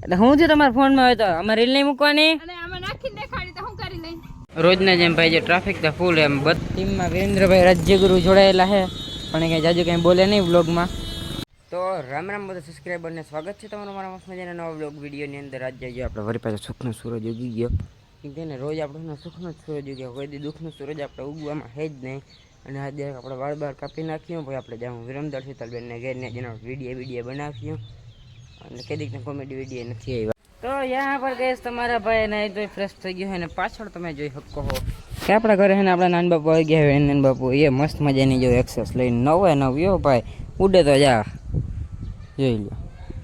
એટલે હું જો તમારા ફોનમાં હોય તો અમારે રીલ નહીં મૂકવાની અને આમાં નાખીને દેખાડી તો હું કરી લઈ. રોજના જેમ ભાઈ જે ટ્રાફિક તો ફૂલ એમ બધી ટીમમાં વિરેન્દ્રભાઈ રાજ્યગુરુ જોડાયેલા છે પણ કંઈ જાજુ કંઈ બોલે નહીં વ્લોગમાં. તો રામ રામ બધા સબસ્ક્રાઈબરને સ્વાગત છે તમારો મારા મસ્ત મજાના નવા વ્લોગ વિડીયોની અંદર. આજ જઈએ આપણે વરી પાછો સુખનો સૂરજ ઉગી ગયો કેમ કે રોજ આપણે સુખનો જ સૂરજ ઉગ્યો કોઈ દી દુઃખનો સૂરજ આપણે ઉગવામાં છે જ નહીં. અને આજે આપણે વાળ બાર કાપી નાખ્યું પછી આપણે જાઉં વિરમદર શીતલબેનને ઘેરને જેના વિડીયો બનાવ્યું અને કદી કોમેડી વિડીયો નથી આવ્યા. તો યહાં પર ગેસ તમારા ભાઈ નહીં તો ફ્રેશ થઈ ગયો અને પાછળ તમે જોઈ શકો છો કે આપણા ઘરે છે ને આપણા નાન બાપુ આવી ગયા હોય. નાન બાપુ એ મસ્ત મજાની જો એક્સેસ લઈને નવે નવ યો ભાઈ ઉડે તો જા જોઈ લો.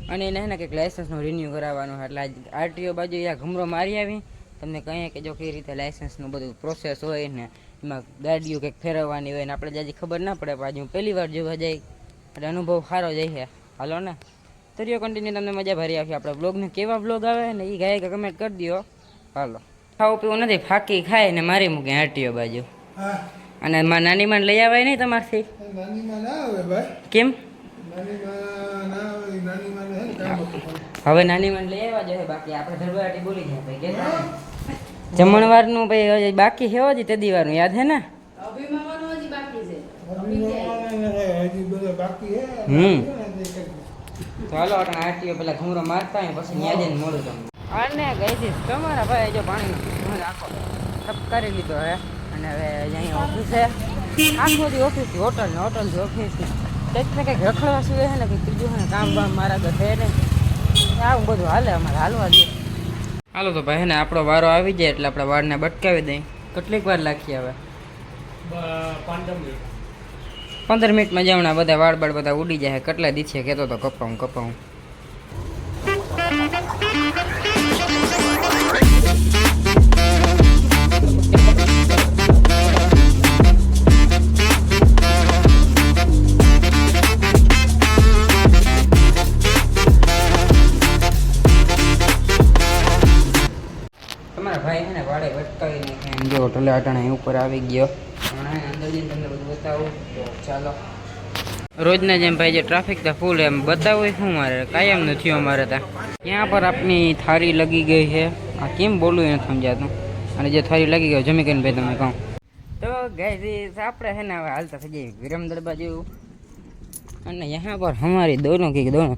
અને એને છે ને કંઈક લાઇસન્સનું રિન્યૂ કરાવવાનું એટલે આજ આરટીઓ બાજુ અહીંયા ઘમરો મારી આવી તમને કહીએ કે જો કઈ રીતે લાઇસન્સનું બધું પ્રોસેસ હોય ને એમાં ગાડીઓ કંઈક ફેરવવાની હોય ને આપણે જાજી ખબર ના પડે. આજે હું પહેલી વાર જોવા જઈ એટલે અનુભવ સારો જાય છે. હાલો ને તરીઓ કન્ટિન્યુ તમને મજા ભરી આવશે. આપણે બ્લોગને કેવા બ્લોગ આવે ને એ ગાય કે કમેન્ટ કરી દો. હાલો ખાવું પીવું નથી ફાકી ખાય ને મારી મૂકે આરટીઓ બાજુ. અને મારા નાની માં લઈ આવાય નહીં તમારથી કેમ હવે નાની માં લઈ આવવા જોઈએ. બાકી આપણે ધરબાટી બોલી જાય ભાઈ જમણવારનું ભાઈ બાકી છે હજી તે દીવાનું યાદ હે ને. ચાલો આરટીઓ પેલા ઘૂમરો મારતા હોય પછી ન્યા જઈને મળું તમને. અને ગઈ હતી તમારા ભાઈ જો પાણી આખો ટપ કરી લીધો હે અને હવે અહીંયા ઓફિસે આખોથી ઓફિસથી હોટલથી ઓફિસથી કંઈક ને કંઈક રખડવા સિવાય છે ને કંઈક ત્રીજું છે ને કામ બામ મારા ઘરે ને આવું બધું હાલે અમારે હાલવા દે. હાલો તો ભાઈ ને આપણો વારો આવી જાય એટલે આપણે વાળને બટકાવી દઈએ. કેટલીક વાર લાખીએ હવે 15 મિનિટમાં જમણા બધા વાળ બાળ બધા ઉડી જાય. કેટલા દીધે કહેતો તો કપાવું તમારા ભાઈ છે ને વાળે વટકાવી નાખે જો ટલે અટાણા ઉપર આવી ગયો. હમણાં અંદર જઈને તમને બધું બતાવું તો ચાલો. રોજના જેમ ભાઈ જે ટ્રાફિક તો ફૂલ એમ બતાવું શું મારે કાયમ નથી અમારે ત્યાં. ત્યાં પર આપની થાળી લગી ગઈ છે. આ કેમ બોલવું એ નથી સમજાતું. અને જે થાળી લગી ગયો જમી કરીને ભાઈ તમે કહું તો ગાઈસ આપણે છે ને હવે હાલતા થઈ જઈએ વિરમદર બાજુ. અને यहाँ पर हमारी दोनों की दोनों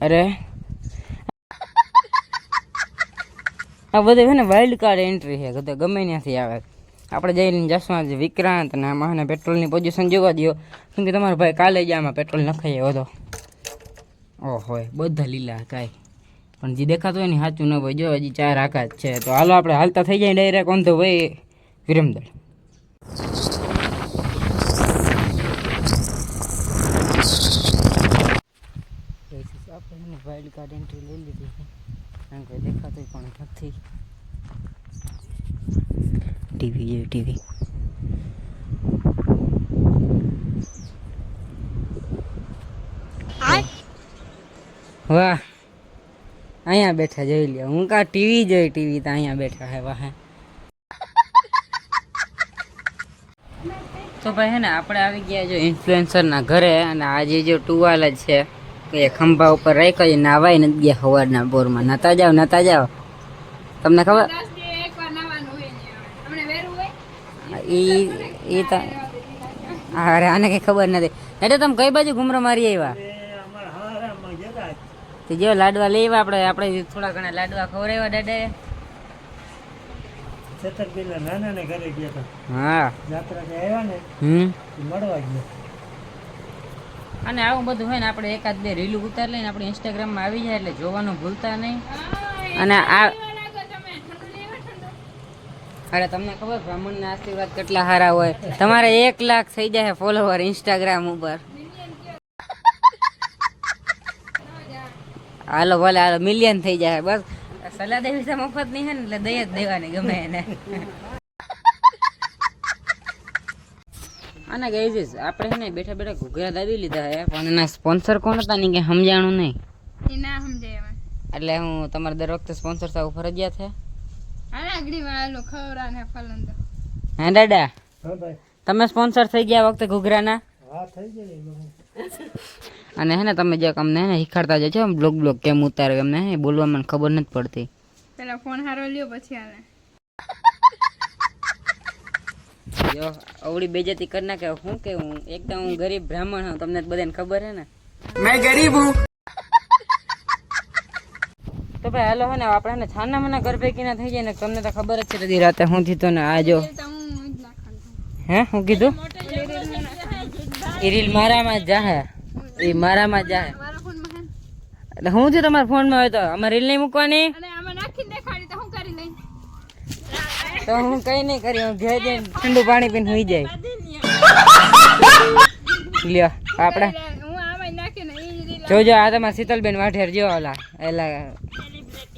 अरे આ બધું છે ને વાઇલ્ડ કાર્ડ એન્ટ્રી છે તો ગમે ત્યાંથી આવે. આપણે જઈને જશું આજે વિક્રાંત અને આમાં ને પેટ્રોલની પોઝિશન જોવા દો કેમ કે તમારો ભાઈ કાલે જ આમાં પેટ્રોલ નખાઈ આવ્યો હતો. ઓહો બધા લીલા કાંઈ પણ જે દેખાતું હોય ને સાચું ન હોય. જો હજી 4 આકાશ છે તો હાલો આપણે હાલતા થઈ જાય ડાયરેક્ટ ઓન ધ વે વિરમદર. આપણે વાઇલ્ડ કાર્ડ એન્ટ્રી લઈ લીધી છે કારણ કે દેખાતું પણ નથી. ટીવી વાહ અહીંયા બેઠા જોઈ લ્યો. હું કા ટીવી જોઈ ટીવી તો અહીંયા બેઠા હે વાહ. તો ભાઈ હે ને આપણે આવી ગયા જો ઇન્ફ્લુએન્સરના ઘરે અને આજે જો ટુવાલ જ છે કે ખંભા ઉપર રાખ્યો નાવાય નથી ગયા સવારના બોરમાં. નતા જાઓ તમને ખબર એ તો અરે આને કઈ ખબર નથી. એટલે તમે કઈ બાજુ ઘૂમરો મારી આવ્યા જો લાડવા લઈ આવ્યા આપણે થોડા ઘણા લાડવા ખવડાવ્યા દાદાએ. હા અને આવું બધું હોય ને આપણે એકાદ બે રીલ ઉતાર લઈને આપણે ઇન્સ્ટાગ્રામમાં આવી જાય એટલે જોવાનું ભૂલતા નહીં. અને આ અરે તમને ખબર બ્રાહ્મણના આશીર્વાદ કેટલા સારા હોય. તમારે 1 લાખ થઈ જાય ફોલોવર ઇન્સ્ટાગ્રામ ઉપર. હાલો ભલે હાલો મિલિયન થઈ જાય બસ. સલાહ દેવી છે મફત નહીં હે ને એટલે દઈ જ દેવાની ગમે એને. અને ગાઈઝ આપણે છે ને બેઠા બેઠા ઘૂઘરા દાબી લીધા હે પણ એના સ્પોન્સર કોણ હતા ને કે સમજાણું નહીં. ના સમજાય એટલે હું તમારે દર વખતે સ્પોન્સર થવું ફરજિયાત છે. હા દાદા તમે સ્પોન્સર થઈ ગયા વખતે ઘૂઘરાના. અને હે ને તમે જે અમને હે ને શીખવાડતા જ છો બ્લોગ કેમ ઉતારે અમને હે બોલવામાં મને ખબર નથી પડતી. પેલા ફોન હારો લ્યો પછી આને. જો અવળી બેજતી કરી નાખે હું કે હું એકદમ હું ગરીબ બ્રાહ્મણ હું તમને બધાને ખબર હે ને મેં ગરીબ હું. તો ભાઈ હાલો હે ને આપણે ને છાના મના ઘર પૈકી ના થઈ જાય ને તમને તો ખબર જ છે બધી રાતે હું થીતો ને આ જો તો હું જ નાખવાનું. હે હું કીધું એ રીલ મારામાં જ જાહે એ મારામાં જ જાહે મારા ફોનમાં હે એટલે હું છે તમારા ફોનમાં હોય તો અમારે રીલ નહીં મૂકવાની અને આમાં નાખીને દેખાડી તો હું કરી લઈ. તો હું કઈ નહીં કરી હું ઘેર જઈને ઠંડુ પાણી પીને સુઈ જાય લ્યો આપણે હું આમાં નાખીને ઈ જ રીલ જોજો આ તમારા શીતલબેન વાઠેર જો ઓલા એલા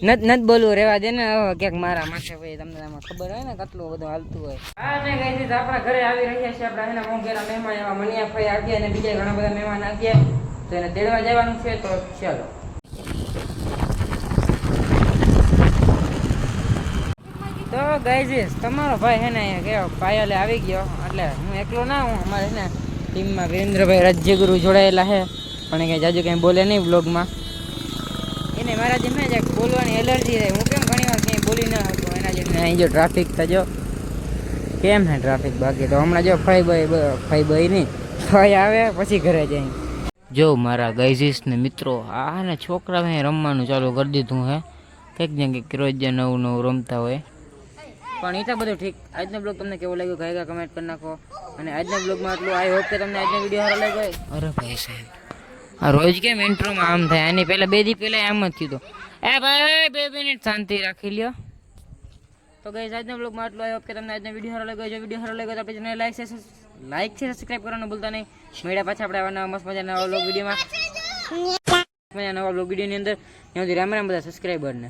નત બોલવું રેવા દે ને હવે ક્યાંક મારા માથે ભાઈ તમને આમાં ખબર હોય ને કેટલું બધું હાલતું હોય. હા મેં કહી દીધું આપણા ઘરે આવી રહ્યા છે આપણા એના મોંઘેરા મહેમાન એવા મનિયા ફઈ આવ્યા અને બીજા ઘણા બધા મહેમાન આવ્યા તો એને તેડવા જવાનું છે તો ચાલો. તો ગાઈઝ તમારો ભાઈ હે ને અહીંયા ગયો પાયલે આવી ગયો એટલે હું એકલો ના હું અમારે ને ટીમમાં વિરેન્દ્રભાઈ રાજ્યગુરુ જોડાયેલા છે પણ કંઈ જાજુ કંઈ બોલે નહીં બ્લોગમાં એને મારા જેમ ને બોલવાની એલર્જી રહે હું કેમ ઘણી વાર ક્યાંય બોલી ના શકું એના જેમ અહીં જો ટ્રાફિક થજો કેમ હે ટ્રાફિક બાકી તો હમણાં જો ફઈ બઈ નહીં ફઈ આવે પછી ઘરે જાય. જો મારા ગાઈઝીસ ને મિત્રો આ ને છોકરા મેં રમવાનું ચાલુ કરી દીધું હે કંઈક ને કંઈક રોજ નવું નવું રમતા હોય પણ એ તો બધું ઠીક. આજનો બ્લોગ તમને કેવો લાગ્યો ગાયગા કમેન્ટ કરી નાખો અને આજના બ્લોગમાં આટલું આઈ હોપ કે તમને આજનો વિડીયો સારો લાગ્યો હોય. અરે ભાઈ સાહેબ આ રોજ કેમ ઇન્ટ્રોમાં આમ થાય આની પહેલાં 2 દી પહેલાં આમ જ થયું એ ભાઈ 2 મિનિટ શાંતિ રાખી લ્યો. તો ગાઈઝ આજના બ્લોગમાં આટલું આઈ હોપ કે તમને આજનો વિડીયો સારો લાગ્યો. જો વિડીયો સારો લાગ્યો તો આપણે ચેનલ લાઈક છે સબસ્ક્રાઈબ કરવાનું ભૂલતા નહીં. મળ્યા પાછા આપણે આવા મસ્ત મજાના નવા બ્લોગ વિડીયોમાં મજાના નવા બ્લોગ વિડીયોની અંદર ત્યાં સુધી રામ રામ બધા સબસ્ક્રાઈબરને.